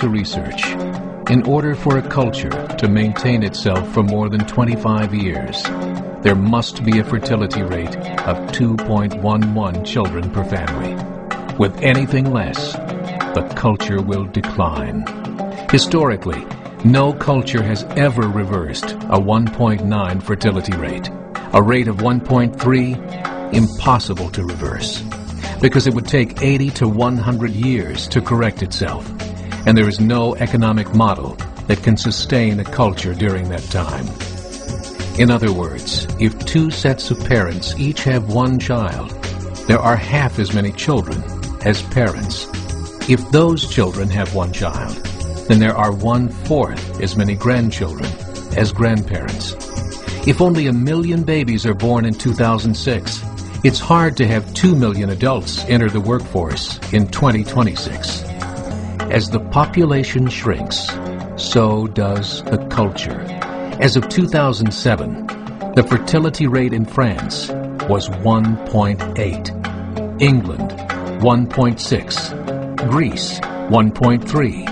to research. In order for a culture to maintain itself for more than 25 years, there must be a fertility rate of 2.11 children per family. With anything less, the culture will decline. Historically, no culture has ever reversed a 1.9 fertility rate. A rate of 1.3, impossible to reverse, because it would take 80 to 100 years to correct itself, and there is no economic model that can sustain a culture during that time. In other words, if two sets of parents each have one child, there are half as many children as parents. If those children have one child, then there are 1/4 as many grandchildren as grandparents. If only 1 million babies are born in 2006, it's hard to have 2 million adults enter the workforce in 2026. As the population shrinks, so does the culture. As of 2007, the fertility rate in France was 1.8, England 1.6, Greece 1.3,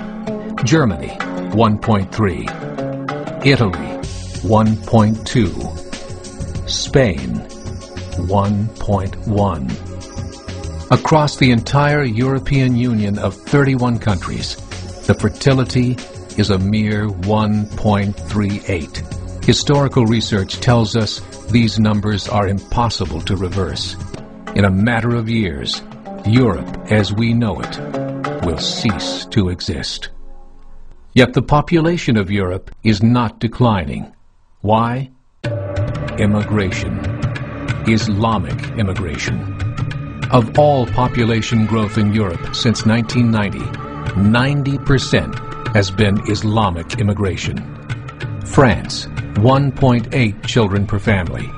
Germany 1.3, Italy 1.2, Spain 1.1. Across the entire European Union of 31 countries, the fertility is a mere 1.38. Historical research tells us these numbers are impossible to reverse. In a matter of years, Europe as we know it will cease to exist. Yet the population of Europe is not declining. Why? Immigration. Islamic immigration. Of all population growth in Europe since 1990, 90% has been Islamic immigration. France, 1.8 children per family.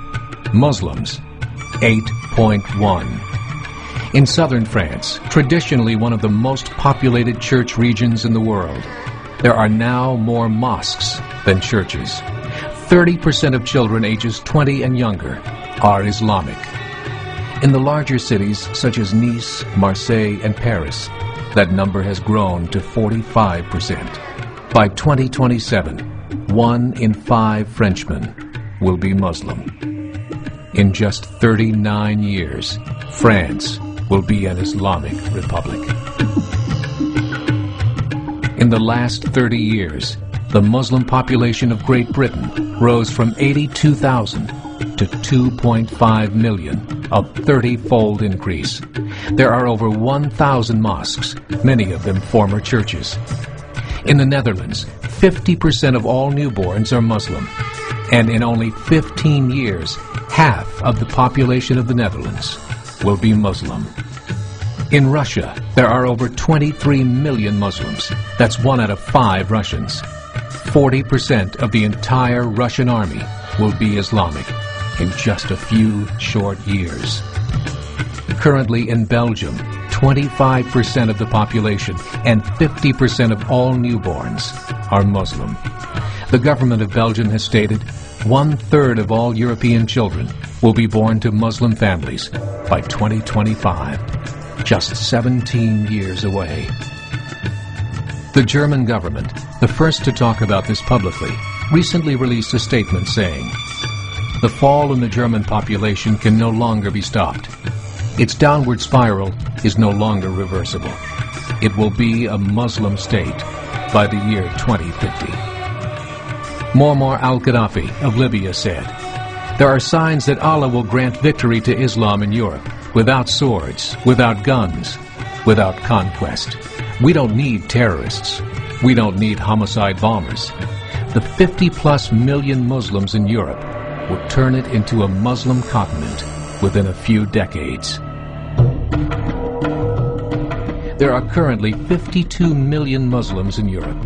Muslims, 8.1. In southern France, traditionally one of the most populated church regions in the world, there are now more mosques than churches. 30% of children ages 20 and younger are Islamic. In the larger cities such as Nice, Marseille, and Paris, that number has grown to 45%. By 2027, 1 in 5 Frenchmen will be Muslim. In just 39 years, France will be an Islamic republic. In the last 30 years, the Muslim population of Great Britain rose from 82,000 to 2.5 million, a 30-fold increase. There are over 1,000 mosques, many of them former churches. In the Netherlands, 50% of all newborns are Muslim, and in only 15 years, half of the population of the Netherlands will be Muslim. In Russia, there are over 23 million Muslims. That's 1 out of 5 Russians. 40% of the entire Russian army will be Islamic in just a few short years. Currently in Belgium, 25% of the population and 50% of all newborns are Muslim. The government of Belgium has stated 1/3 of all European children will be born to Muslim families by 2025, just 17 years away. The German government, the first to talk about this publicly, recently released a statement saying, "The fall in the German population can no longer be stopped. Its downward spiral is no longer reversible. It will be a Muslim state by the year 2050. Muammar al-Gaddafi of Libya said, "There are signs that Allah will grant victory to Islam in Europe, without swords, without guns, without conquest. We don't need terrorists. We don't need homicide bombers. The 50+ million Muslims in Europe will turn it into a Muslim continent within a few decades." There are currently 52 million Muslims in Europe.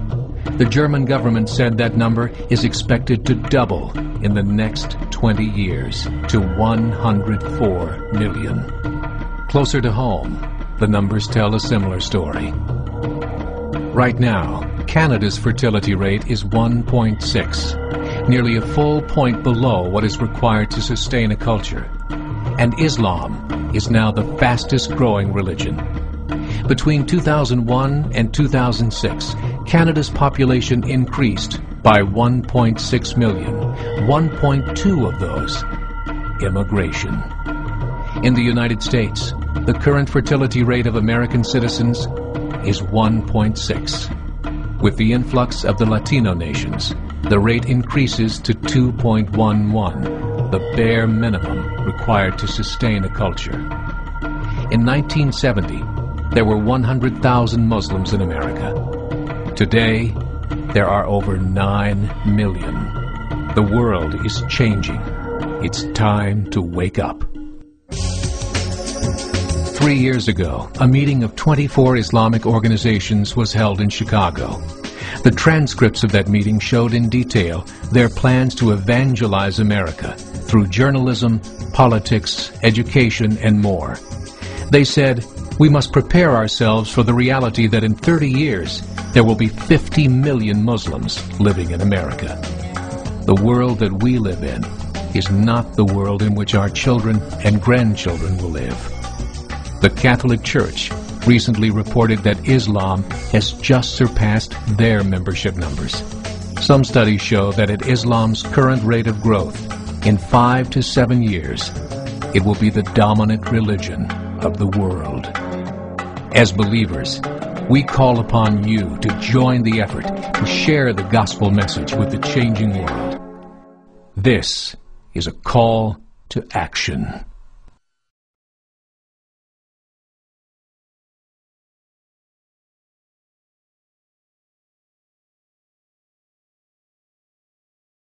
The German government said that number is expected to double in the next 20 years to 104 million. Closer to home, the numbers tell a similar story. Right now, Canada's fertility rate is 1.6, nearly a full point below what is required to sustain a culture. And Islam is now the fastest growing religion. Between 2001 and 2006, Canada's population increased by 1.6 million, 1.2 of those immigration. In the United States, the current fertility rate of American citizens is 1.6. With the influx of the Latino nations, the rate increases to 2.11, the bare minimum required to sustain a culture. In 1970, there were 100,000 Muslims in America. Today, there are over 9 million. The world is changing. It's time to wake up. 3 years ago, a meeting of 24 Islamic organizations was held in Chicago. The transcripts of that meeting showed in detail their plans to evangelize America through journalism, politics, education, and more. They said, we must prepare ourselves for the reality that in 30 years, there will be 50 million Muslims living in America. The world that we live in is not the world in which our children and grandchildren will live. The Catholic Church recently reported that Islam has just surpassed their membership numbers. Some studies show that at Islam's current rate of growth, in 5 to 7 years, it will be the dominant religion of the world. As believers, we call upon you to join the effort to share the gospel message with the changing world. This is a call to action.